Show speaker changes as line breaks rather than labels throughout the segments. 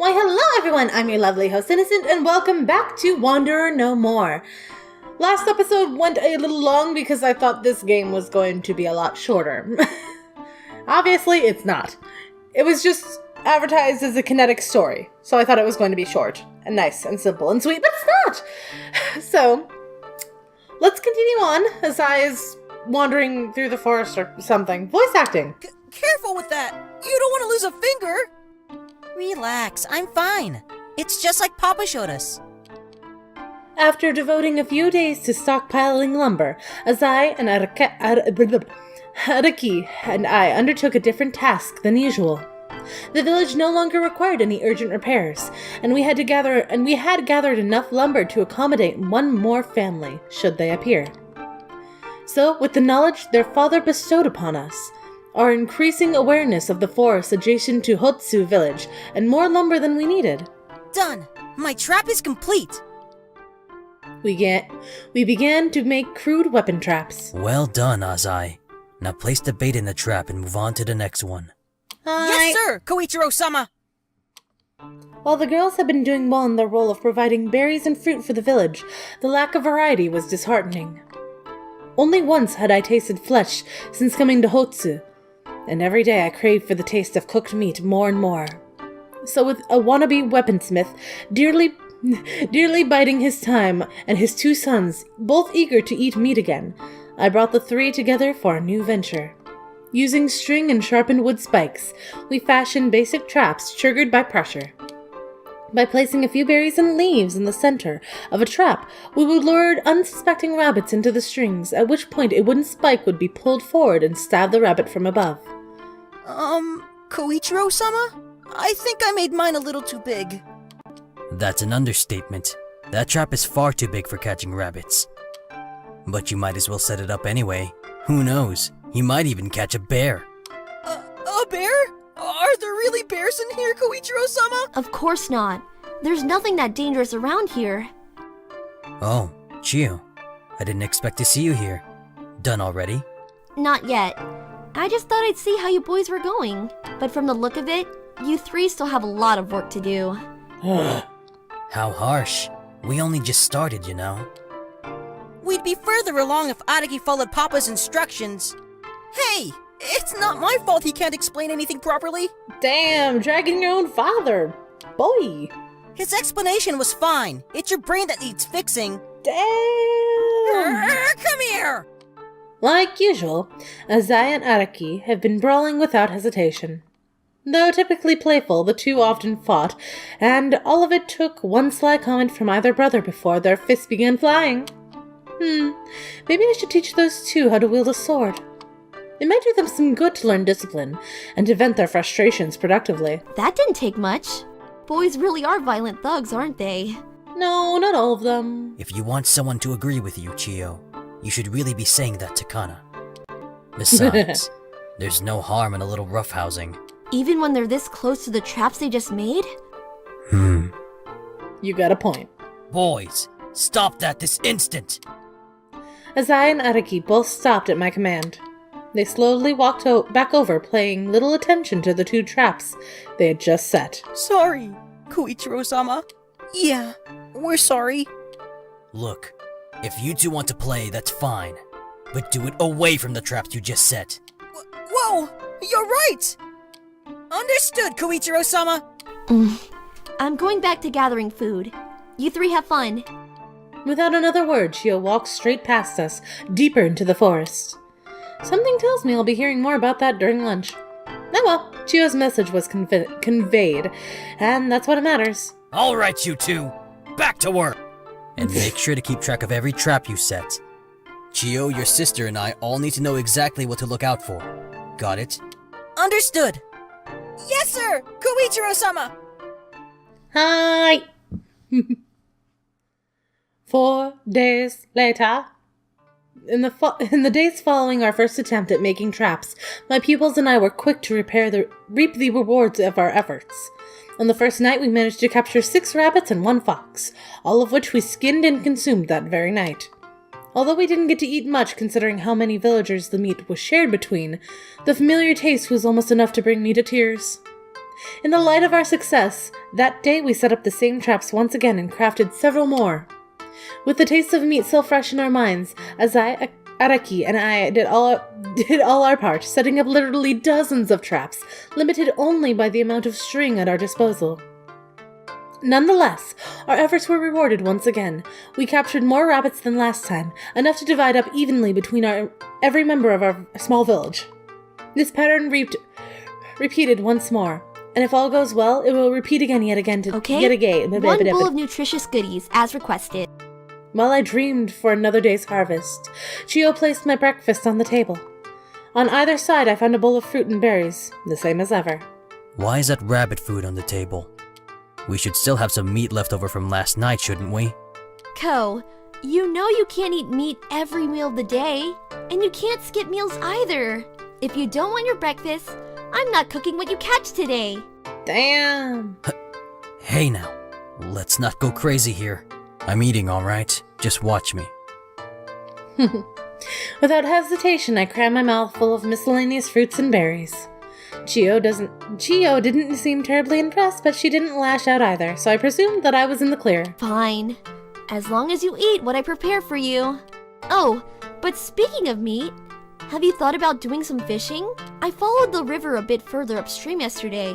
Why, hello everyone, I'm your lovely host Innocent, and welcome back to Wanderer No More. Last episode went a little long because I thought this game was going to be a lot shorter. Obviously, it's not. It was just advertised as a kinetic story, so I thought it was going to be short, and nice, and simple, and sweet, but it's not! So, let's continue on as I is wandering through the forest or something. Voice acting!
Careful with that! You don't want to lose a finger! Relax, I'm fine. It's just like Papa showed us.
After devoting a few days to stockpiling lumber, Azai and Araki and I undertook a different task than usual. The village no longer required any urgent repairs, and we had gathered enough lumber to accommodate one more family, should they appear. So, with the knowledge their father bestowed upon us, our increasing awareness of the forest adjacent to Hotsu village, and more lumber than we needed.
Done! My trap is complete!
We began to make crude weapon traps.
Well done, Azai. Now place the bait in the trap and move on to the next one.
Yes, sir, Koichiro-sama!
While the girls had been doing well in their role of providing berries and fruit for the village, the lack of variety was disheartening. Only once had I tasted flesh since coming to Hotsu, and every day I craved for the taste of cooked meat more and more. So with a wannabe weaponsmith dearly biding his time and his two sons, both eager to eat meat again, I brought the three together for a new venture. Using string and sharpened wood spikes, we fashioned basic traps triggered by pressure. By placing a few berries and leaves in the center of a trap, we would lure unsuspecting rabbits into the strings, at which point a wooden spike would be pulled forward and stab the rabbit from above.
Koichiro-sama? I think I made mine a little too big.
That's an understatement. That trap is far too big for catching rabbits. But you might as well set it up anyway. Who knows? You might even catch a bear.
A bear? Are there really bears in here, Koichiro-sama?
Of course not. There's nothing that dangerous around here.
Oh, Chio. I didn't expect to see you here. Done already?
Not yet. I just thought I'd see how you boys were going. But from the look of it, you three still have a lot of work to do.
How harsh. We only just started, you know.
We'd be further along if Araki followed Papa's instructions. Hey! It's not my fault he can't explain anything properly.
Damn, dragging your own father. Boy.
His explanation was fine. It's your brain that needs fixing.
Damn.
Come here!
Like usual, Azai and Araki have been brawling without hesitation. Though typically playful, the two often fought, and all of it took one sly comment from either brother before their fists began flying. Maybe I should teach those two how to wield a sword. It might do them some good to learn discipline, and to vent their frustrations productively.
That didn't take much. Boys really are violent thugs, aren't they?
No, not all of them.
If you want someone to agree with you, Chio, you should really be saying that to Kana. Besides, there's no harm in a little roughhousing.
Even when they're this close to the traps they just made?
You got a point.
Boys, stop that this instant!
Azai and Araki both stopped at my command. They slowly walked back over, paying little attention to the two traps they had just set.
Sorry, Koichiro-sama. Yeah, we're sorry.
Look, if you two want to play, that's fine. But do it away from the traps you just set.
Whoa! You're right! Understood, Koichiro-sama!
I'm going back to gathering food. You three have fun.
Without another word, Chio walked straight past us, deeper into the forest. Something tells me I'll be hearing more about that during lunch. Oh well, Chio's message was conveyed, and that's what matters.
All right, you two, back to work! And make sure to keep track of every trap you set. Chio, your sister, and I all need to know exactly what to look out for. Got it?
Understood! Yes, sir! Koichiro-sama!
Hi! 4 days later. In the days following our first attempt at making traps, my pupils and I were quick to reap the rewards of our efforts. On the first night, we managed to capture 6 rabbits and 1 fox, all of which we skinned and consumed that very night. Although we didn't get to eat much considering how many villagers the meat was shared between, the familiar taste was almost enough to bring me to tears. In the light of our success, that day we set up the same traps once again and crafted several more. With the taste of meat still fresh in our minds, Araki and I did all our part, setting up literally dozens of traps, limited only by the amount of string at our disposal. Nonetheless, our efforts were rewarded once again. We captured more rabbits than last time, enough to divide up evenly between every member of our small village. This pattern repeated once more, and if all goes well, it will repeat again yet again to
Okay,
yet again.
one bowl of nutritious goodies, as requested.
While I dreamed for another day's harvest, Chio placed my breakfast on the table. On either side, I found a bowl of fruit and berries, the same as ever.
Why is that rabbit food on the table? We should still have some meat left over from last night, shouldn't we?
Ko, you know you can't eat meat every meal of the day, and you can't skip meals either. If you don't want your breakfast, I'm not cooking what you catch today.
Damn!
Hey now, let's not go crazy here. I'm eating, alright? Just watch me.
Without hesitation, I crammed my mouth full of miscellaneous fruits and berries. Chio didn't seem terribly impressed, but she didn't lash out either, so I presumed that I was in the clear.
Fine. As long as you eat what I prepare for you. Oh, but speaking of meat, have you thought about doing some fishing? I followed the river a bit further upstream yesterday,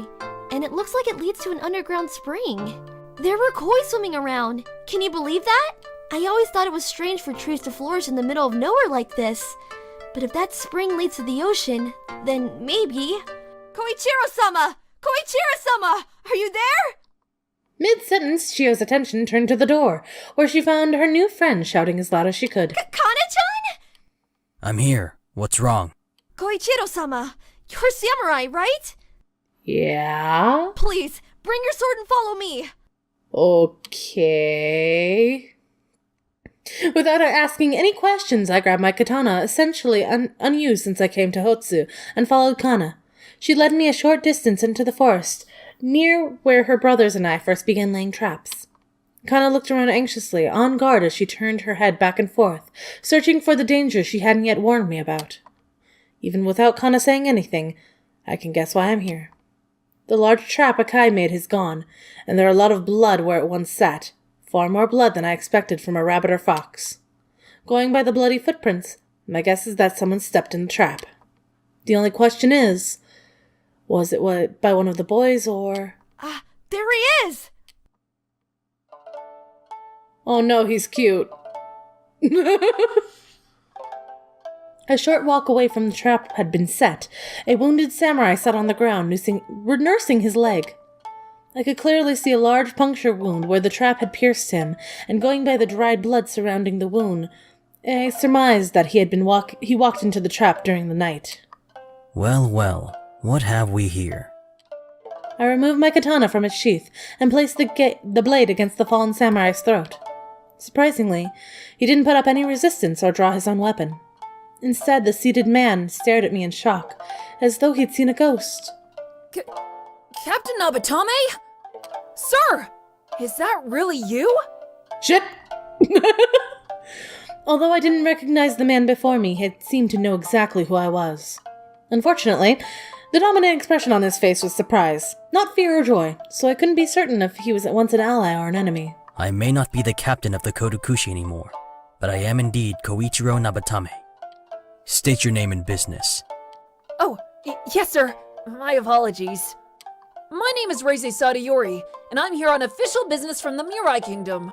and it looks like it leads to an underground spring. There were koi swimming around. Can you believe that? I always thought it was strange for trees to flourish in the middle of nowhere like this. But if that spring leads to the ocean, then maybe... Koichiro-sama! Koichiro-sama! Are you there?
Mid-sentence, Chio's attention turned to the door, where she found her new friend shouting as loud as she could.
Kana-chan?
I'm here. What's wrong?
Koichiro-sama, you're samurai, right?
Yeah?
Please, bring your sword and follow me.
Okay. Without asking any questions, I grabbed my katana, essentially unused since I came to Hotsu, and followed Kana. She led me a short distance into the forest, near where her brothers and I first began laying traps. Kana looked around anxiously, on guard as she turned her head back and forth, searching for the danger she hadn't yet warned me about. Even without Kana saying anything, I can guess why I'm here. The large trap Akai made is gone, and there are a lot of blood where it once sat. Far more blood than I expected from a rabbit or fox. Going by the bloody footprints, my guess is that someone stepped in the trap. The only question is, was it by one of the boys or...
There he is!
Oh no, he's cute. A short walk away from the trap had been set. A wounded samurai sat on the ground, nursing his leg. I could clearly see a large puncture wound where the trap had pierced him, and going by the dried blood surrounding the wound, I surmised that he walked into the trap during the night.
Well, well, what have we here?
I removed my katana from its sheath and placed the blade against the fallen samurai's throat. Surprisingly, he didn't put up any resistance or draw his own weapon. Instead, the seated man stared at me in shock, as though he'd seen a ghost.
Captain Nabatame? Sir! Is that really you?
Shit! Although I didn't recognize the man before me, he seemed to know exactly who I was. Unfortunately, the dominant expression on his face was surprise, not fear or joy, so I couldn't be certain if he was at once an ally or an enemy.
I may not be the captain of the Kodokushi anymore, but I am indeed Koichiro Nabatame. State your name and business.
Oh, yes, sir. My apologies. My name is Reise Sadayori, and I'm here on official business from the Mirai Kingdom.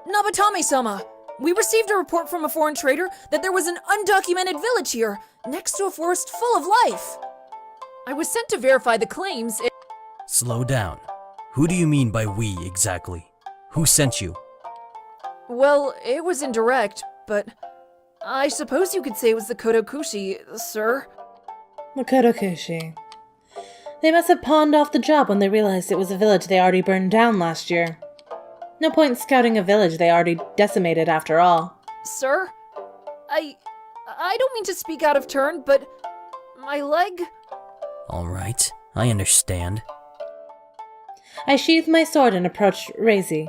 Nabatame-sama, we received a report from a foreign trader that there was an undocumented village here, next to a forest full of life. I was sent to verify the claims.
Slow down. Who do you mean by we, exactly? Who sent you?
Well, it was indirect, but I suppose you could say it was the Kodokushi, sir.
The Kodokushi. They must have pawned off the job when they realized it was a village they already burned down last year. No point scouting a village they already decimated after all.
Sir? I don't mean to speak out of turn, but my leg...
Alright, I understand.
I sheathed my sword and approached Reise.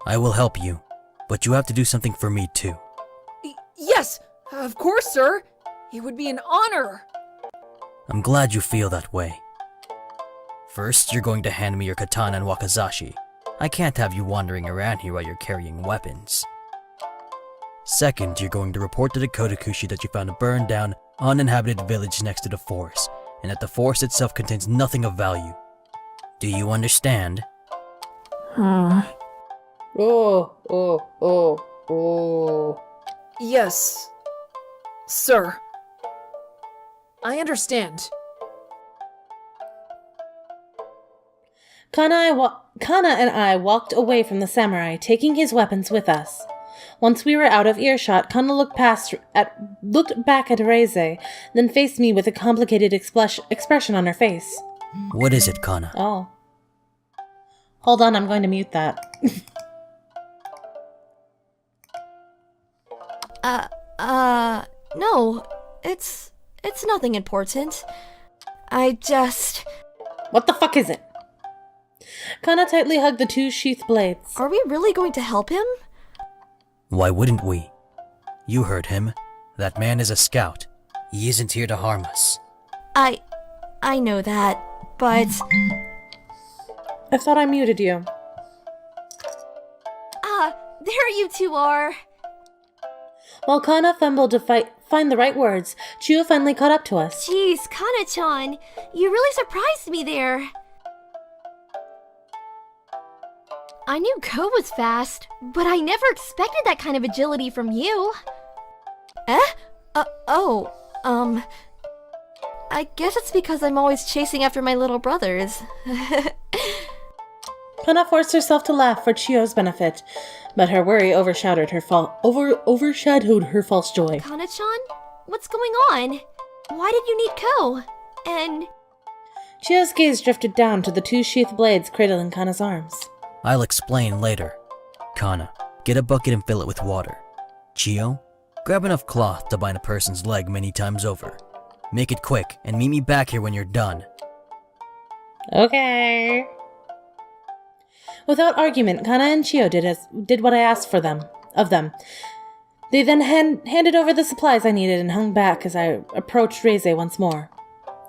I will help you, but you have to do something for me too.
Yes, of course, sir. It would be an honor.
I'm glad you feel that way. First, you're going to hand me your katana and wakizashi. I can't have you wandering around here while you're carrying weapons. Second, you're going to report to the Kodakushi that you found a burned down, uninhabited village next to the forest, and that the forest itself contains nothing of value. Do you understand?
Oh.
Yes, sir. I understand.
Kana and I walked away from the samurai, taking his weapons with us. Once we were out of earshot, Kana looked back at Reize, then faced me with a complicated expression on her face.
What is it, Kana?
Oh. Hold on, I'm going to mute that.
No. It's nothing important. I just...
What the fuck is it? Kana tightly hugged the two sheath blades.
Are we really going to help him?
Why wouldn't we? You heard him. That man is a scout. He isn't here to harm us.
I know that, but...
I thought I muted you.
There you two are.
While Kana fumbled to find the right words, Chiyo finally caught up to us.
Jeez, Kana-chan, you really surprised me there. I knew Ko was fast, but I never expected that kind of agility from you. I guess it's because I'm always chasing after my little brothers.
Kana forced herself to laugh for Chiyo's benefit, but her worry overshadowed her false joy.
Kana-chan, what's going on? Why did you need Ko? And...
Chiyo's gaze drifted down to the two sheath blades cradling Kana's arms.
I'll explain later. Kana, get a bucket and fill it with water. Chiyo, grab enough cloth to bind a person's leg many times over. Make it quick and meet me back here when you're done.
Okay. Without argument, Kana and Chiyo did what I asked of them. They then handed over the supplies I needed and hung back as I approached Reize once more.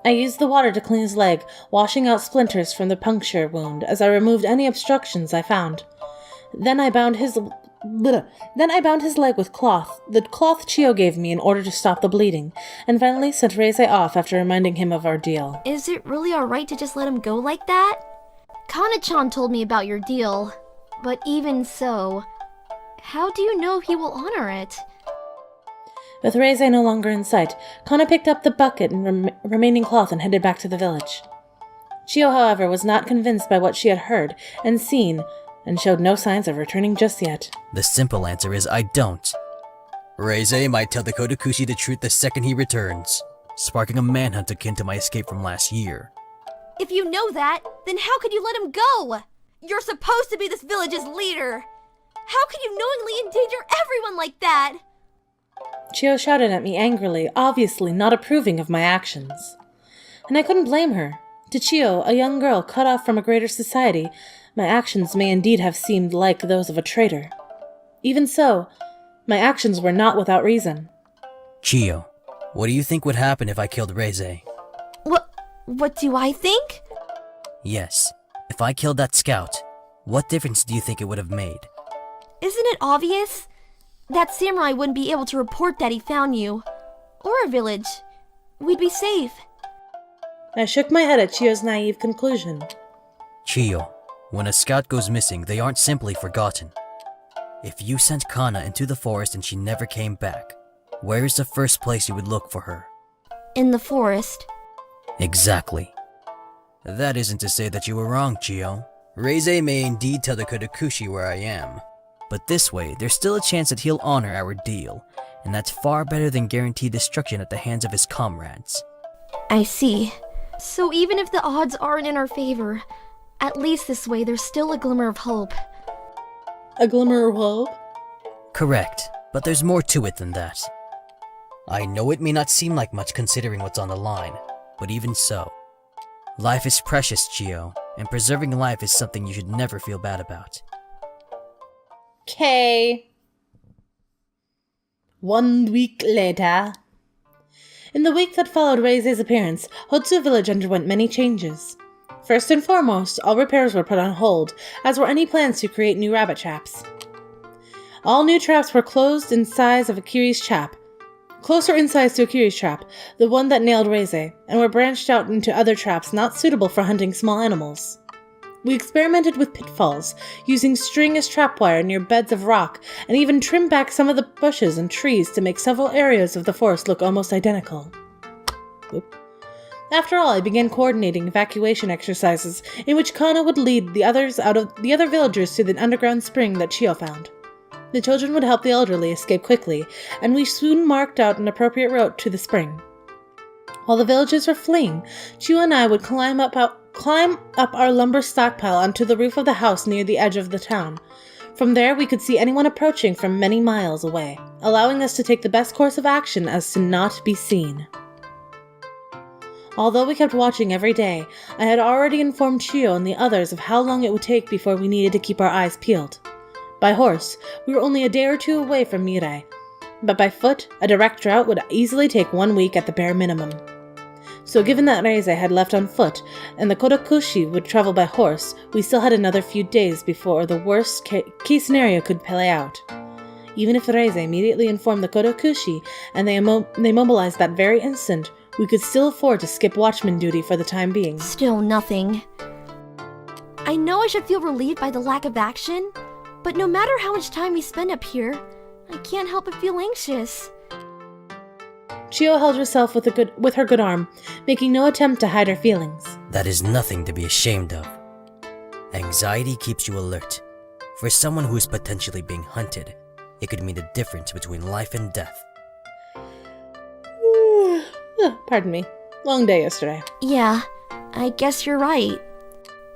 I used the water to clean his leg, washing out splinters from the puncture wound as I removed any obstructions I found. Then I bound his leg with cloth, the cloth Chiyo gave me in order to stop the bleeding, and finally sent Reize off after reminding him of our deal.
Is it really alright to just let him go like that? Kana-chan told me about your deal, but even so, how do you know he will honor it?
With Reize no longer in sight, Kana picked up the bucket and remaining cloth and headed back to the village. Chiyo, however, was not convinced by what she had heard and seen, and showed no signs of returning just yet.
The simple answer is I don't. Reize might tell the Kodakushi the truth the second he returns, sparking a manhunt akin to my escape from last year.
If you know that, then how could you let him go? You're supposed to be this village's leader. How could you knowingly endanger everyone like that?
Chiyo shouted at me angrily, obviously not approving of my actions. And I couldn't blame her. To Chiyo, a young girl cut off from a greater society, my actions may indeed have seemed like those of a traitor. Even so, my actions were not without reason.
Chiyo, what do you think would happen if I killed Reize?
What do I think?
Yes, if I killed that scout, what difference do you think it would have made?
Isn't it obvious? That samurai wouldn't be able to report that he found you. Or our village. We'd be safe.
I shook my head at Chiyo's naive conclusion.
Chiyo, when a scout goes missing, they aren't simply forgotten. If you sent Kana into the forest and she never came back, where is the first place you would look for her?
In the forest.
Exactly. That isn't to say that you were wrong, Chiyo. Reize may indeed tell the Kodakushi where I am, but this way, there's still a chance that he'll honor our deal, and that's far better than guaranteed destruction at the hands of his comrades.
I see. So even if the odds aren't in our favor, at least this way there's still a glimmer of hope.
A glimmer of hope?
Correct, but there's more to it than that. I know it may not seem like much considering what's on the line, but even so, life is precious, Chiyo, and preserving life is something you should never feel bad about.
Okay. 1 week later. In the week that followed Reize's appearance, Hotsu village underwent many changes. First and foremost, all repairs were put on hold, as were any plans to create new rabbit traps. All new traps were closer in size to Akiri's trap, the one that nailed Reize, and were branched out into other traps not suitable for hunting small animals. We experimented with pitfalls, using string as trapwire near beds of rock, and even trimmed back some of the bushes and trees to make several areas of the forest look almost identical. After all, I began coordinating evacuation exercises, in which Kana would lead the other villagers to the underground spring that Chio found. The children would help the elderly escape quickly, and we soon marked out an appropriate route to the spring. While the villagers were fleeing, Chio and I would climb up our lumber stockpile onto the roof of the house near the edge of the town. From there, we could see anyone approaching from many miles away, allowing us to take the best course of action as to not be seen. Although we kept watching every day, I had already informed Chio and the others of how long it would take before we needed to keep our eyes peeled. By horse, we were only a day or two away from Mirai, but by foot, a direct route would easily take 1 week at the bare minimum. So given that Reize had left on foot, and the Kodokushi would travel by horse, we still had another few days before the worst case scenario could play out. Even if Reize immediately informed the Kodokushi, and they mobilized that very instant, we could still afford to skip watchman duty for the time being.
Still nothing. I know I should feel relieved by the lack of action, but no matter how much time we spend up here, I can't help but feel anxious.
Chio held herself with her good arm, making no attempt to hide her feelings.
That is nothing to be ashamed of. Anxiety keeps you alert. For someone who is potentially being hunted, it could mean the difference between life and death.
Pardon me. Long day yesterday.
Yeah, I guess you're right.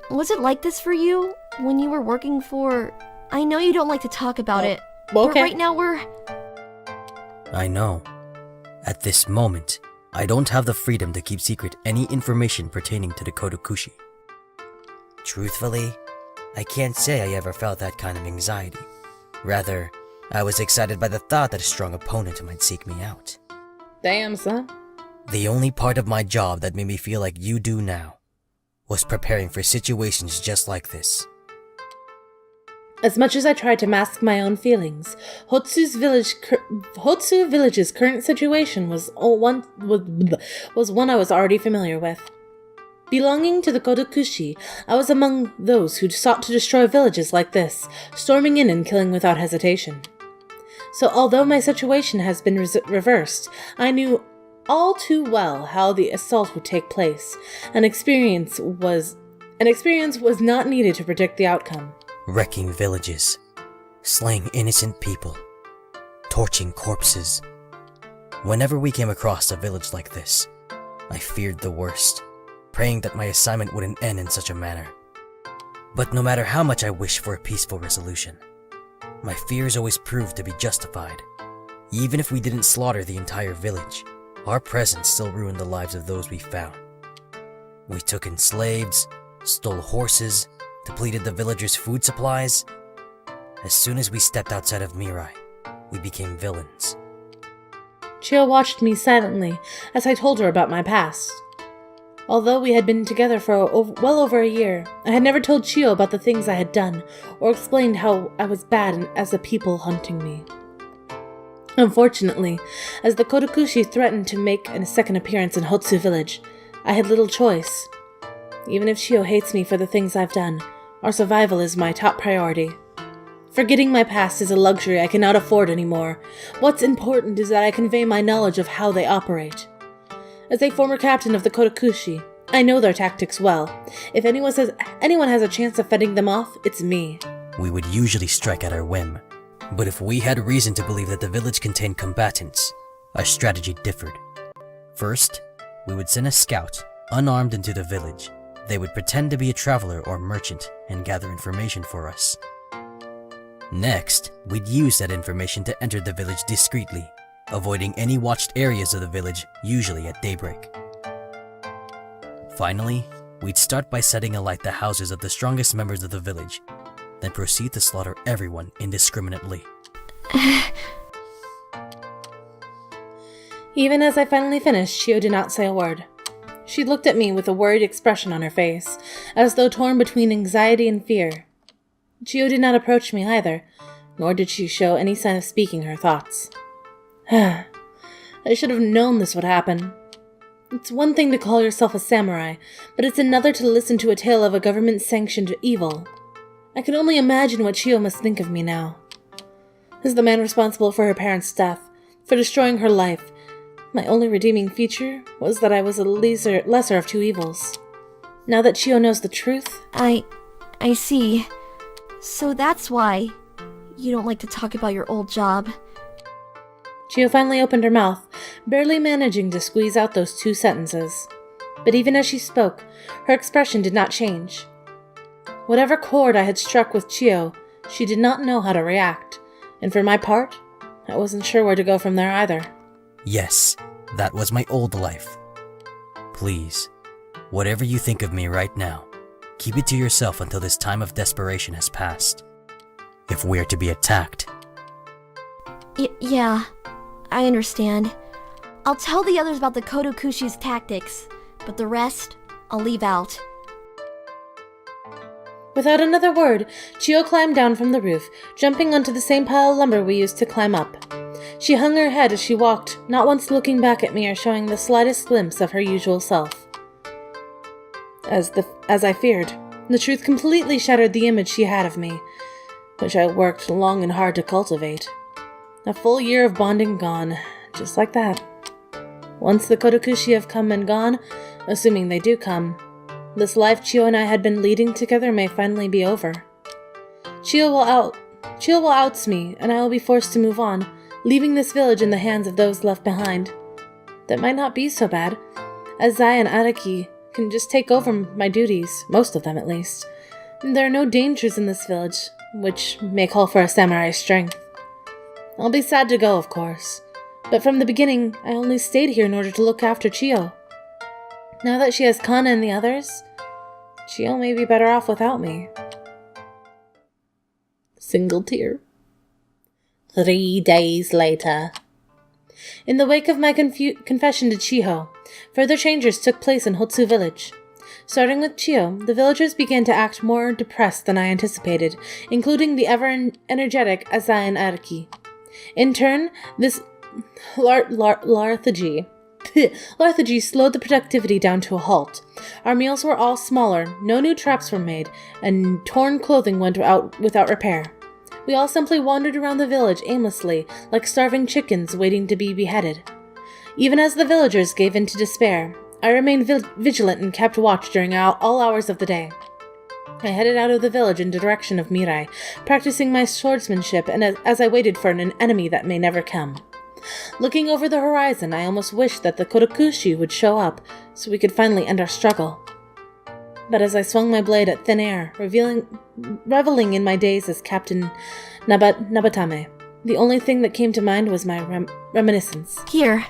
Was it like this for you when you were working for... I know you don't like to talk about it,
okay.
But right now we're...
I know. At this moment, I don't have the freedom to keep secret any information pertaining to the Kodokushi. Truthfully, I can't say I ever felt that kind of anxiety. Rather, I was excited by the thought that a strong opponent might seek me out.
Damn, son.
The only part of my job that made me feel like you do now was preparing for situations just like this.
As much as I tried to mask my own feelings, Hotsu Village's current situation was one I was already familiar with. Belonging to the Kodokushi, I was among those who sought to destroy villages like this, storming in and killing without hesitation. So although my situation has been reversed, I knew all too well how the assault would take place, and experience was not needed to predict the outcome.
Wrecking villages, slaying innocent people, torching corpses. Whenever we came across a village like this, I feared the worst, praying that my assignment wouldn't end in such a manner. But no matter how much I wished for a peaceful resolution, my fears always proved to be justified. Even if we didn't slaughter the entire village, our presence still ruined the lives of those we found. We took in slaves, stole horses, depleted the villagers' food supplies. As soon as we stepped outside of Mirai, we became villains.
Chio watched me silently as I told her about my past. Although we had been together for well over a year, I had never told Chio about the things I had done, or explained how I was bad as a people hunting me. Unfortunately, as the Kodokushi threatened to make a second appearance in Hotsu Village, I had little choice. Even if Chio hates me for the things I've done, our survival is my top priority. Forgetting my past is a luxury I cannot afford anymore. What's important is that I convey my knowledge of how they operate. As a former captain of the Kodokushi, I know their tactics well. If anyone has a chance of fending them off, it's me.
We would usually strike at our whim, but if we had reason to believe that the village contained combatants, our strategy differed. First, we would send a scout, unarmed, into the village. They would pretend to be a traveler or merchant and gather information for us. Next, we'd use that information to enter the village discreetly, avoiding any watched areas of the village, usually at daybreak. Finally, we'd start by setting alight the houses of the strongest members of the village, then proceed to slaughter everyone indiscriminately.
Even as I finally finished, Chio did not say a word. She looked at me with a worried expression on her face, as though torn between anxiety and fear. Chio did not approach me either, nor did she show any sign of speaking her thoughts. I should have known this would happen. It's one thing to call yourself a samurai, but it's another to listen to a tale of a government-sanctioned evil. I can only imagine what Chio must think of me now. As the man responsible for her parents' death, for destroying her life, my only redeeming feature was that I was a lesser of two evils. Now that Chio knows the truth...
I see. So that's why you don't like to talk about your old job.
Chio finally opened her mouth, barely managing to squeeze out those 2 sentences. But even as she spoke, her expression did not change. Whatever chord I had struck with Chio, she did not know how to react, and for my part, I wasn't sure where to go from there either.
Yes, that was my old life. Please, whatever you think of me right now, keep it to yourself until this time of desperation has passed. If we're to be attacked.
Yeah, I understand. I'll tell the others about the Kodokushi's tactics, but the rest, I'll leave out.
Without another word, Chio climbed down from the roof, jumping onto the same pile of lumber we used to climb up. She hung her head as she walked, not once looking back at me or showing the slightest glimpse of her usual self. As I feared, the truth completely shattered the image she had of me, which I worked long and hard to cultivate. A full year of bonding gone, just like that. Once the Kodokushi have come and gone, assuming they do come, this life Chio and I had been leading together may finally be over. Chio will oust me, and I will be forced to move on, leaving this village in the hands of those left behind. That might not be so bad, as Zai and Araki can just take over my duties, most of them at least. There are no dangers in this village, which may call for a samurai's strength. I'll be sad to go, of course, but from the beginning, I only stayed here in order to look after Chio. Now that she has Kana and the others, Chio may be better off without me. Single tear. 3 days later. In the wake of my confession to Chiho, further changes took place in Hotsu village. Starting with Chio, the villagers began to act more depressed than I anticipated, including the ever-energetic Azai and Araki. In turn, this lethargy slowed the productivity down to a halt. Our meals were all smaller, no new traps were made, and torn clothing went out without repair. We all simply wandered around the village aimlessly, like starving chickens waiting to be beheaded. Even as the villagers gave in to despair, I remained vigilant and kept watch during all hours of the day. I headed out of the village in the direction of Mirai, practicing my swordsmanship and as I waited for an enemy that may never come. Looking over the horizon, I almost wished that the Kodokushi would show up, so we could finally end our struggle. But as I swung my blade at thin air, reveling in my days as Captain Nabatame, the only thing that came to mind was my reminiscence.
Here.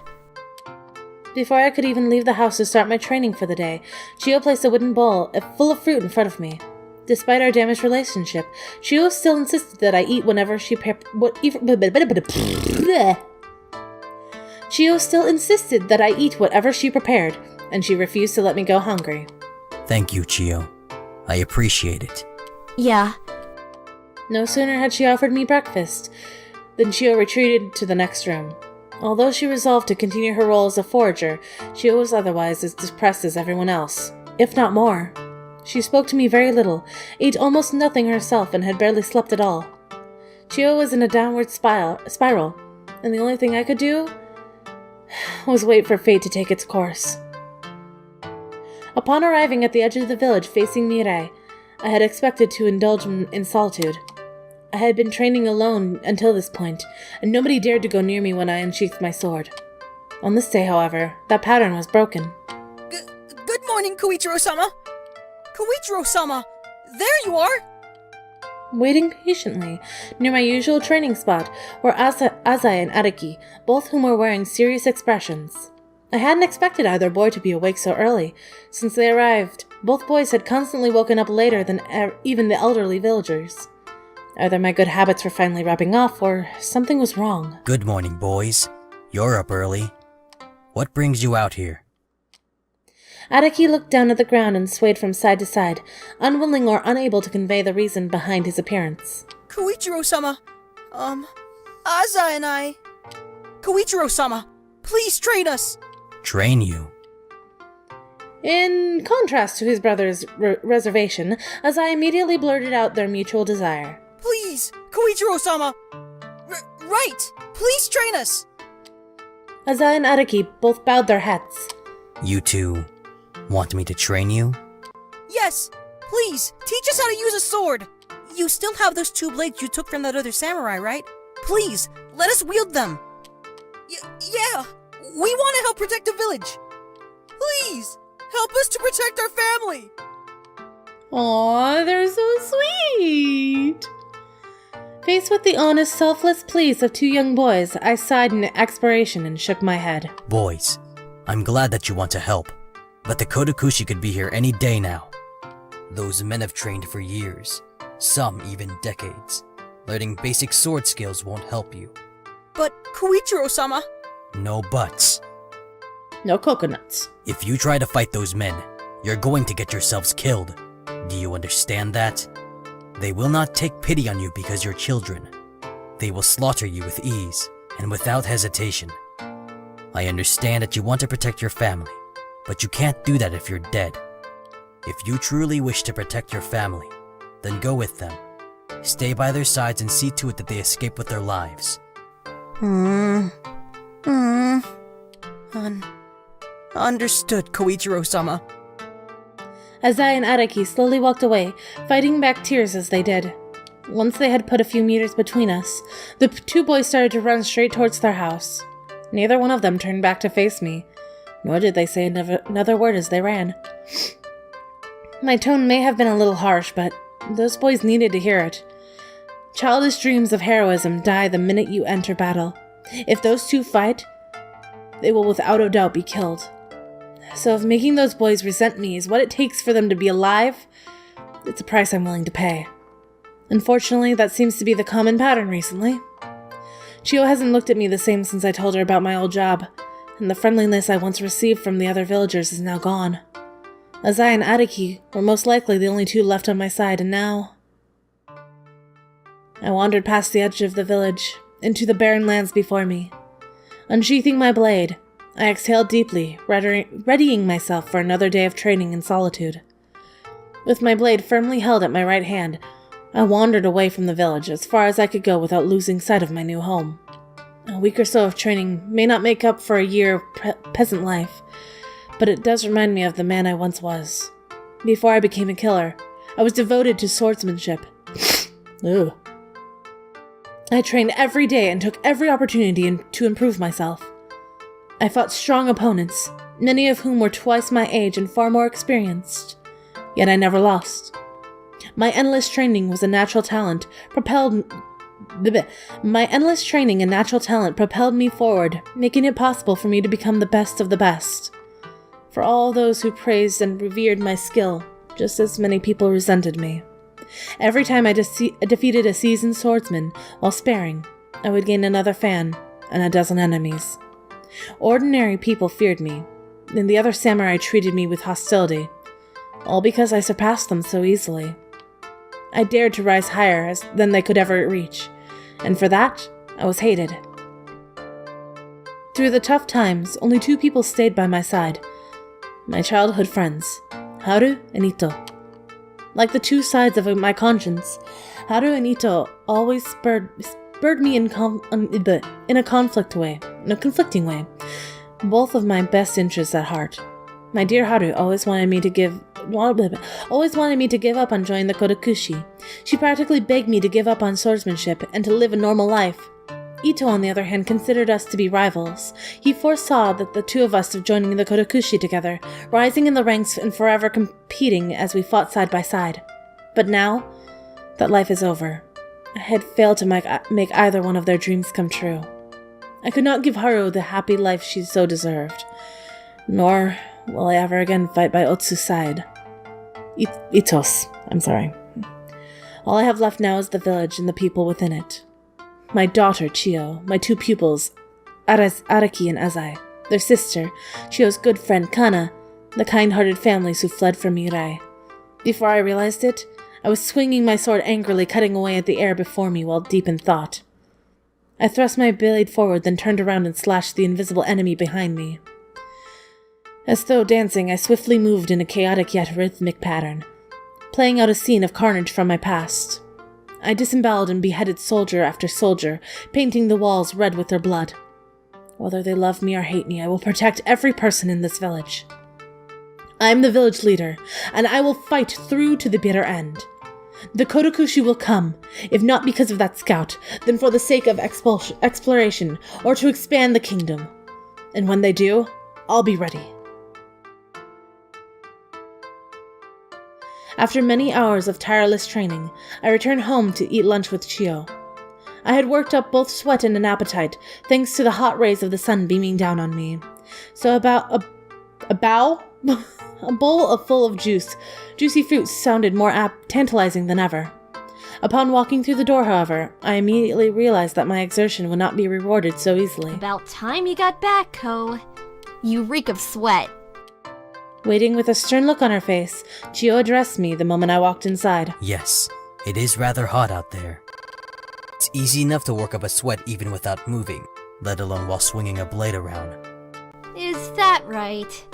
Before I could even leave the house to start my training for the day, Chio placed a wooden bowl full of fruit in front of me. Despite our damaged relationship, Chio still insisted that I eat whenever she Chio still insisted that I eat whatever she prepared, and she refused to let me go hungry.
Thank you, Chio. I appreciate it.
Yeah.
No sooner had she offered me breakfast than Chio retreated to the next room. Although she resolved to continue her role as a forager, Chio was otherwise as depressed as everyone else, if not more. She spoke to me very little, ate almost nothing herself, and had barely slept at all. Chio was in a downward spiral, and the only thing I could do was wait for fate to take its course. Upon arriving at the edge of the village facing Mirai, I had expected to indulge in solitude. I had been training alone until this point, and nobody dared to go near me when I unsheathed my sword. On this day, however, that pattern was broken.
Good morning, Koichiro-sama! Koichiro-sama! There you are!
Waiting patiently near my usual training spot were Azai and Araki, both whom were wearing serious expressions. I hadn't expected either boy to be awake so early. Since they arrived, both boys had constantly woken up later than even the elderly villagers. Either my good habits were finally rubbing off, or something was wrong.
Good morning, boys. You're up early. What brings you out here?
Araki looked down at the ground and swayed from side to side, unwilling or unable to convey the reason behind his appearance.
Koichiro-sama, Aza and I... Koichiro-sama, please train us!
Train you?
In contrast to his brother's reservation, as I immediately blurted out their mutual desire.
Please, Koichiro-sama! Right! Please train us!
Aza and Araki both bowed their heads.
You two want me to train you?
Yes! Please, teach us how to use a sword! You still have those 2 blades you took from that other samurai, right? Please, let us wield them! Yeah! We want to help protect the village! Please! Help us to protect our family!
Aw, they're so sweet! Faced with the honest, selfless pleas of 2 young boys, I sighed in expiration and shook my head.
Boys, I'm glad that you want to help, but the Kodokushi could be here any day now. Those men have trained for years, some even decades. Learning basic sword skills won't help you.
But, Koichiro-sama...
No buts.
No coconuts.
If you try to fight those men, you're going to get yourselves killed. Do you understand that? They will not take pity on you because you're children. They will slaughter you with ease and without hesitation. I understand that you want to protect your family, but you can't do that if you're dead. If you truly wish to protect your family, then go with them. Stay by their sides and see to it that they escape with their lives.
Understood, Koichiro-sama.
Aza and Araki slowly walked away, fighting back tears as they did. Once they had put a few meters between us, the 2 boys started to run straight towards their house. Neither one of them turned back to face me, nor did they say another word as they ran. My tone may have been a little harsh, but those boys needed to hear it. Childish dreams of heroism die the minute you enter battle. If those 2 fight, they will without a doubt be killed. So if making those boys resent me is what it takes for them to be alive, it's a price I'm willing to pay. Unfortunately, that seems to be the common pattern recently. Chio hasn't looked at me the same since I told her about my old job, and the friendliness I once received from the other villagers is now gone. Azai and Araki were most likely the only 2 left on my side, and now... I wandered past the edge of the village, into the barren lands before me. Unsheathing my blade, I exhaled deeply, readying myself for another day of training in solitude. With my blade firmly held at my right hand, I wandered away from the village as far as I could go without losing sight of my new home. A week or so of training may not make up for a year of peasant life, but it does remind me of the man I once was. Before I became a killer, I was devoted to swordsmanship. Ugh. I trained every day and took every opportunity to improve myself. I fought strong opponents, many of whom were twice my age and far more experienced. Yet I never lost. My endless training and natural talent propelled me forward, making it possible for me to become the best of the best. For all those who praised and revered my skill, just as many people resented me. Every time I defeated a seasoned swordsman while sparing, I would gain another fan and a dozen enemies. Ordinary people feared me, and the other samurai treated me with hostility, all because I surpassed them so easily. I dared to rise higher than they could ever reach, and for that, I was hated. Through the tough times, only 2 people stayed by my side. My childhood friends, Haru and Ito. Like the 2 sides of my conscience, Haru and Ito always spurred me in a conflicting way, both of my best interests at heart. My dear Haru always wanted me to give up on joining the Kodokushi. She practically begged me to give up on swordsmanship and to live a normal life. Ito, on the other hand, considered us to be rivals. He foresaw that the 2 of us of joining the Kodokushi together, rising in the ranks and forever competing as we fought side by side. But now, that life is over. I had failed to make either one of their dreams come true. I could not give Haru the happy life she so deserved. Nor will I ever again fight by Otsu's side. I'm sorry. All I have left now is the village and the people within it. My daughter, Chio, my 2 pupils, Araki and Azai, their sister, Chio's good friend, Kana, The kind-hearted families who fled from Mirai. Before I realized it, I was swinging my sword angrily, cutting away at the air before me while deep in thought. I thrust my blade forward, then turned around and slashed the invisible enemy behind me. As though dancing, I swiftly moved in a chaotic yet rhythmic pattern, playing out a scene of carnage from my past. I disemboweled and beheaded soldier after soldier, painting the walls red with their blood. Whether they love me or hate me, I will protect every person in this village. I am the village leader, and I will fight through to the bitter end. The Kotokushi will come, if not because of that scout, then for the sake of exploration, or to expand the kingdom. And when they do, I'll be ready. After many hours of tireless training, I returned home to eat lunch with Chio. I had worked up both sweat and an appetite, thanks to the hot rays of the sun beaming down on me. So about a bowl full of juicy fruit sounded more tantalizing than ever. Upon walking through the door, however, I immediately realized that my exertion would not be rewarded so easily.
About time you got back, Ko. You reek of sweat.
Waiting with a stern look on her face, Chio addressed me the moment I walked inside.
Yes, it is rather hot out there. It's easy enough to work up a sweat even without moving, let alone while swinging a blade around.
Is that right?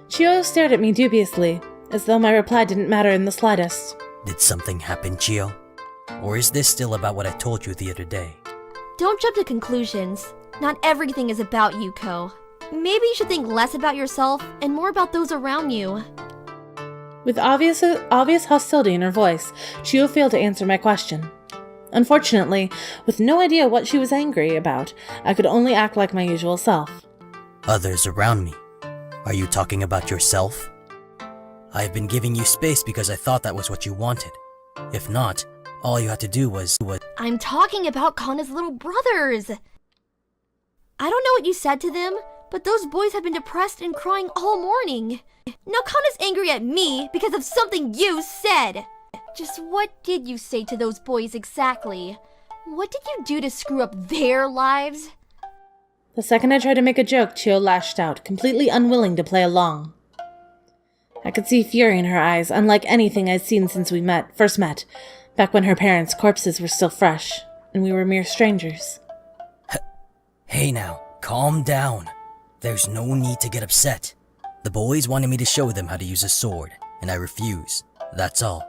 Chio stared at me dubiously, as though my reply didn't matter in the slightest.
Did something happen, Chio? Or is this still about what I told you the other day?
Don't jump to conclusions. Not everything is about you, Ko. Maybe you should think less about yourself and more about those around you.
With obvious hostility in her voice, Chio failed to answer my question. Unfortunately, with no idea what she was angry about, I could only act like my usual self.
Others around me. Are you talking about yourself? I've been giving you space because I thought that was what you wanted. If not, all you had to do was...
I'm talking about Kana's little brothers! I don't know what you said to them, but those boys have been depressed and crying all morning. Now Kana's angry at me because of something you said! Just what did you say to those boys exactly? What did you do to screw up their lives?
The second I tried to make a joke, Chio lashed out, completely unwilling to play along. I could see fury in her eyes, unlike anything I'd seen since we first met, back when her parents' corpses were still fresh, and we were mere strangers.
Hey now, calm down. There's no need to get upset. The boys wanted me to show them how to use a sword, and I refuse. That's all.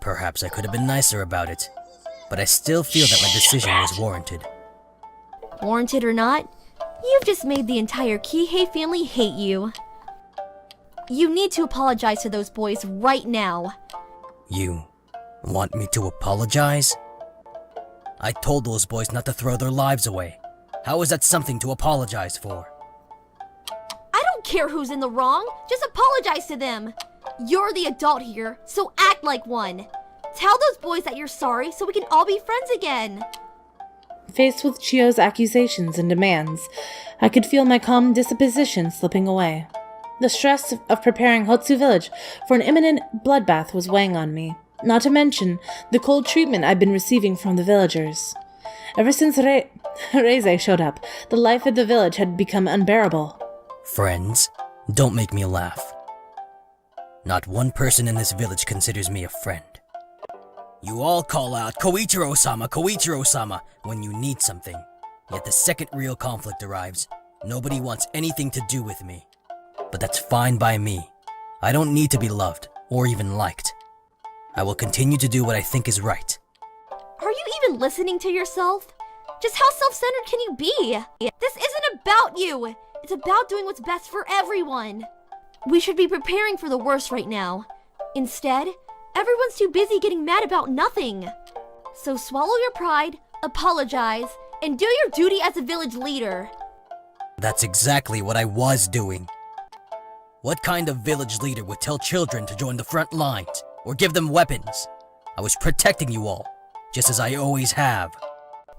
Perhaps I could have been nicer about it, but I still feel that my decision was warranted.
Warranted or not, you've just made the entire Kihei family hate you. You need to apologize to those boys right now.
You want me to apologize? I told those boys not to throw their lives away. How is that something to apologize for?
I don't care who's in the wrong, just apologize to them. You're the adult here, so act like one. Tell those boys that you're sorry so we can all be friends again.
Faced with Chio's accusations and demands, I could feel my calm disposition slipping away. The stress of preparing Hotsu village for an imminent bloodbath was weighing on me, not to mention the cold treatment I'd been receiving from the villagers. Ever since Reize showed up, the life of the village had become unbearable.
Friends? Don't make me laugh. Not one person in this village considers me a friend. You all call out, Koichiro-sama, Koichiro-sama, when you need something. Yet the second real conflict arrives, nobody wants anything to do with me. But that's fine by me. I don't need to be loved, or even liked. I will continue to do what I think is right.
Are you even listening to yourself? Just how self-centered can you be? This isn't about you! It's about doing what's best for everyone! We should be preparing for the worst right now. Instead, everyone's too busy getting mad about nothing. So swallow your pride, apologize, and do your duty as a village leader.
That's exactly what I was doing. What kind of village leader would tell children to join the front lines, or give them weapons? I was protecting you all, just as I always have.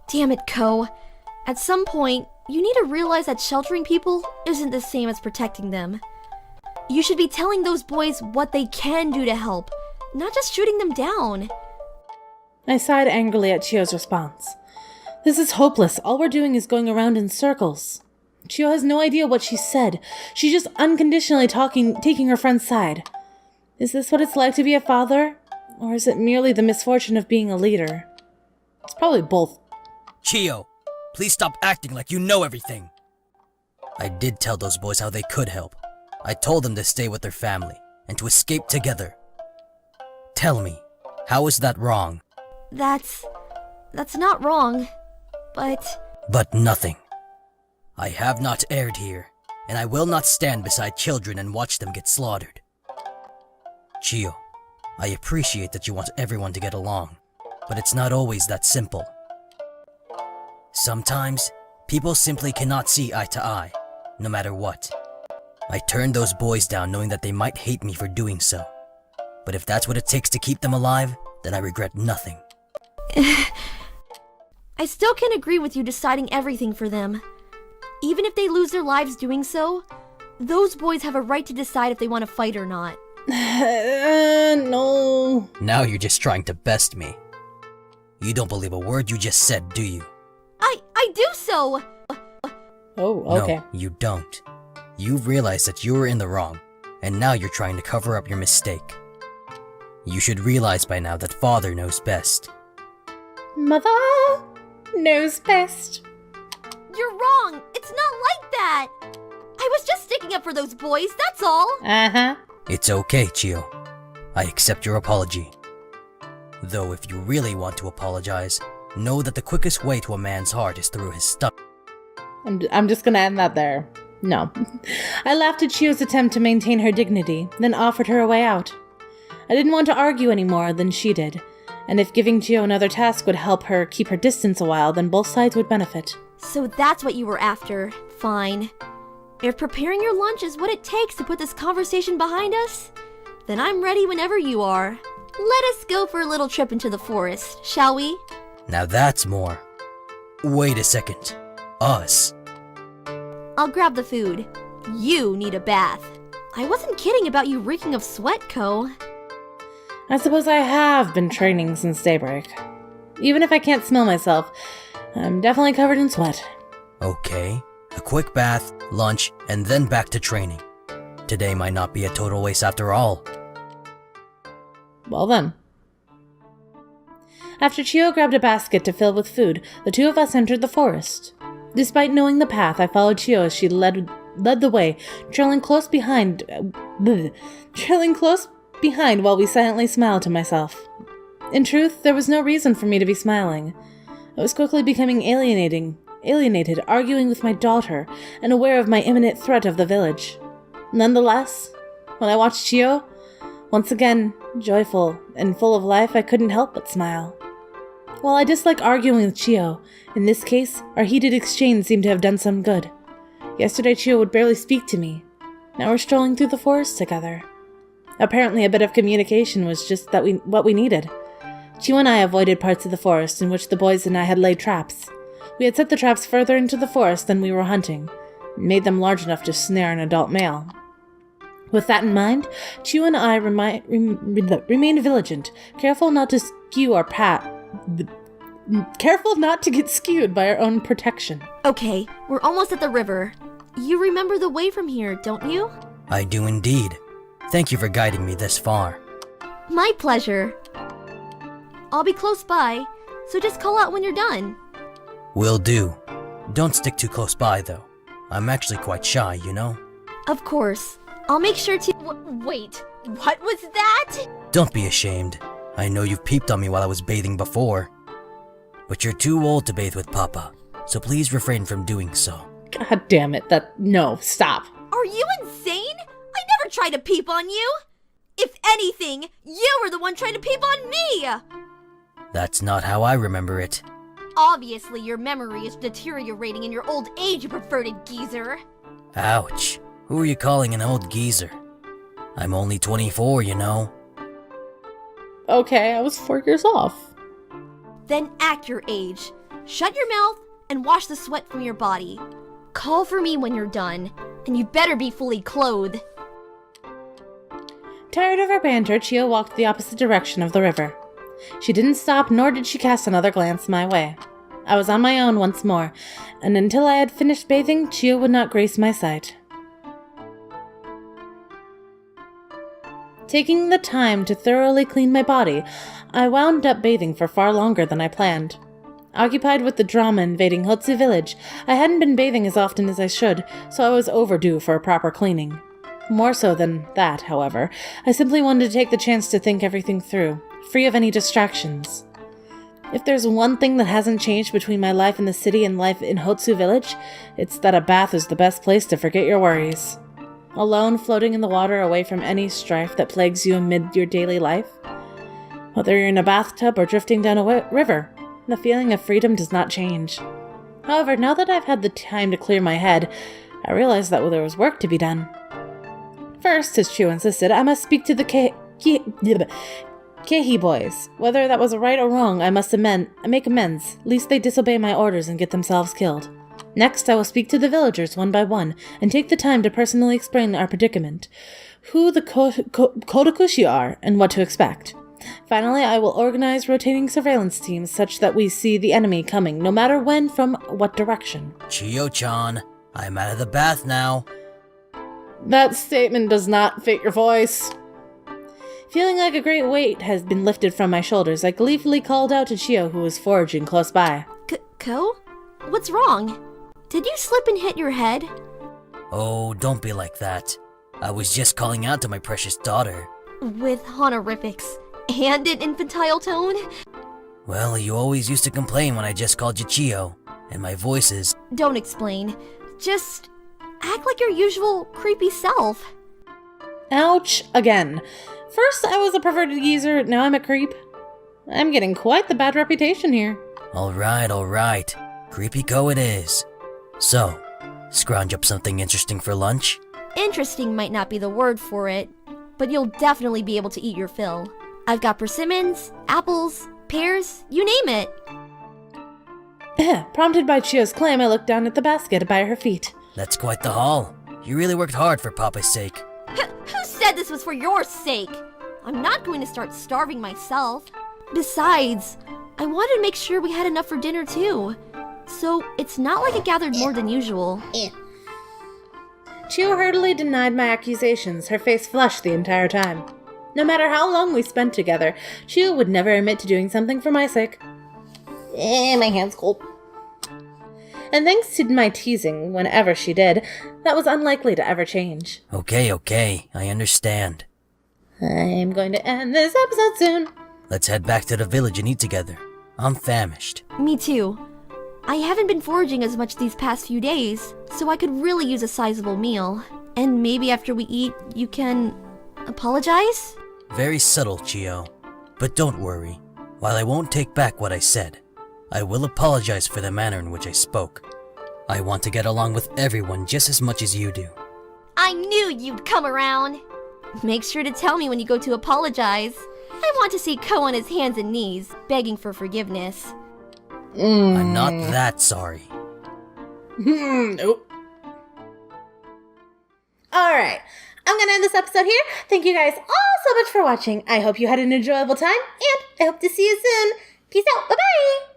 Damn it, Ko. At some point, you need to realize that sheltering people isn't the same as protecting them. You should be telling those boys what they can do to help, not just shooting them down.
I sighed angrily at Chio's response. This is hopeless. All we're doing is going around in circles. Chio has no idea what she said. She's just unconditionally taking her friend's side. Is this what it's like to be a father? Or is it merely the misfortune of being a leader? It's probably both.
Chio, please stop acting like you know everything. I did tell those boys how they could help. I told them to stay with their family and to escape together. Tell me, how is that wrong?
That's not wrong.
But nothing. I have not erred here, and I will not stand beside children and watch them get slaughtered. Chio, I appreciate that you want everyone to get along, but it's not always that simple. Sometimes, people simply cannot see eye to eye, no matter what. I turned those boys down knowing that they might hate me for doing so. But if that's what it takes to keep them alive, then I regret nothing.
I still can't agree with you deciding everything for them. Even if they lose their lives doing so, those boys have a right to decide if they want to fight or not.
No.
Now you're just trying to best me. You don't believe a word you just said, do you?
I do so!
Oh, okay.
No, you don't. You've realized that you were in the wrong, and now you're trying to cover up your mistake. You should realize by now that Father knows best.
Mother knows best.
You're wrong! It's not like that! I was just sticking up for those boys, that's all!
Uh-huh.
It's okay, Chio. I accept your apology. Though if you really want to apologize, know that the quickest way to a man's heart is through his stomach.
I'm just gonna end that there. No. I laughed at Chio's attempt to maintain her dignity, then offered her a way out. I didn't want to argue any more than she did, and if giving Chio another task would help her keep her distance a while, then both sides would benefit.
So that's what you were after. Fine. If preparing your lunch is what it takes to put this conversation behind us, then I'm ready whenever you are. Let us go for a little trip into the forest, shall we?
Now that's more. Wait a second. Us.
I'll grab the food. You need a bath. I wasn't kidding about you reeking of sweat, Ko.
I suppose I have been training since daybreak. Even if I can't smell myself, I'm definitely covered in sweat.
Okay. A quick bath, lunch, and then back to training. Today might not be a total waste after all.
Well then. After Chio grabbed a basket to fill with food, the two of us entered the forest. Despite knowing the path, I followed Chio as she led the way, trailing close behind while we silently smiled to myself. In truth, there was no reason for me to be smiling. I was quickly becoming alienated, arguing with my daughter, and aware of my imminent threat of the village. Nonetheless, when I watched Chio, once again, joyful and full of life, I couldn't help but smile. While I dislike arguing with Chio, in this case, our heated exchange seemed to have done some good. Yesterday, Chio would barely speak to me. Now we're strolling through the forest together. Apparently, a bit of communication was just what we needed. Chio and I avoided parts of the forest in which the boys and I had laid traps. We had set the traps further into the forest than we were hunting, and made them large enough to snare an adult male. With that in mind, Chio and I remained vigilant, careful not to get skewed by our own protection.
Okay, we're almost at the river. You remember the way from here, don't you?
I do indeed. Thank you for guiding me this far.
My pleasure. I'll be close by, so just call out when you're done.
Will do. Don't stick too close by, though. I'm actually quite shy, you know?
Of course. I'll make sure to— Wait, what was that?
Don't be ashamed. I know you've peeped on me while I was bathing before. But you're too old to bathe with Papa, so please refrain from doing so.
God damn it, no, stop.
Are you insane? I never tried to peep on you! If anything, you were the one trying to peep on me!
That's not how I remember it.
Obviously, your memory is deteriorating in your old age, you perverted geezer.
Ouch. Who are you calling an old geezer? I'm only 24, you know.
Okay, I was 4 years off.
Then act your age. Shut your mouth and wash the sweat from your body. Call for me when you're done, and you better be fully clothed.
Tired of our banter, Chio walked the opposite direction of the river. She didn't stop, nor did she cast another glance my way. I was on my own once more, and until I had finished bathing, Chiyo would not grace my sight. Taking the time to thoroughly clean my body, I wound up bathing for far longer than I planned. Occupied with the drama invading Hotsu village, I hadn't been bathing as often as I should, so I was overdue for a proper cleaning. More so than that, however, I simply wanted to take the chance to think everything through, free of any distractions. If there's one thing that hasn't changed between my life in the city and life in Hotsu village, it's that a bath is the best place to forget your worries. Alone, floating in the water away from any strife that plagues you amid your daily life. Whether you're in a bathtub or drifting down a river, the feeling of freedom does not change. However, now that I've had the time to clear my head, I realized that there was work to be done. First, as Chiyo insisted, I must speak to the Kehi boys. Whether that was right or wrong, I must make amends, lest they disobey my orders and get themselves killed. Next, I will speak to the villagers one by one, and take the time to personally explain our predicament, who the Kotokushi are, and what to expect. Finally, I will organize rotating surveillance teams such that we see the enemy coming, no matter when, from what direction.
Chiyo-chan, I'm out of the bath now.
That statement does not fit your voice. Feeling like a great weight has been lifted from my shoulders, I gleefully called out to Chiyo, who was foraging close by.
Ko? What's wrong? Did you slip and hit your head?
Oh, don't be like that. I was just calling out to my precious daughter.
With honorifics and an infantile tone?
Well, you always used to complain when I just called you Chiyo, and my voice is...
Don't explain. Just act like your usual creepy self.
Ouch, again. First I was a perverted geezer, now I'm a creep. I'm getting quite the bad reputation here.
Alright. Creepy Ko it is. So, scrounge up something interesting for lunch?
Interesting might not be the word for it, but you'll definitely be able to eat your fill. I've got persimmons, apples, pears, you name it.
Prompted by Chiyo's claim, I looked down at the basket by her feet.
That's quite the haul. You really worked hard for Papa's sake.
Who said this was for your sake? I'm not going to start starving myself. Besides, I wanted to make sure we had enough for dinner too. So it's not like I gathered more than usual.
Chiyo heartily denied my accusations, her face flushed the entire time. No matter how long we spent together, Chiyo would never admit to doing something for my sake. My hand's cold. And thanks to my teasing whenever she did, that was unlikely to ever change.
Okay, I understand.
I'm going to end this episode soon.
Let's head back to the village and eat together. I'm famished.
Me too. I haven't been foraging as much these past few days, so I could really use a sizable meal. And maybe after we eat, you can... apologize?
Very subtle, Chiyo. But don't worry. While I won't take back what I said, I will apologize for the manner in which I spoke. I want to get along with everyone just as much as you do.
I knew you'd come around! Make sure to tell me when you go to apologize. I want to see Ko on his hands and knees, begging for forgiveness.
I'm not that sorry.
Nope. Alright, I'm gonna end this episode here. Thank you guys all so much for watching. I hope you had an enjoyable time, and I hope to see you soon. Peace out. Bye-bye.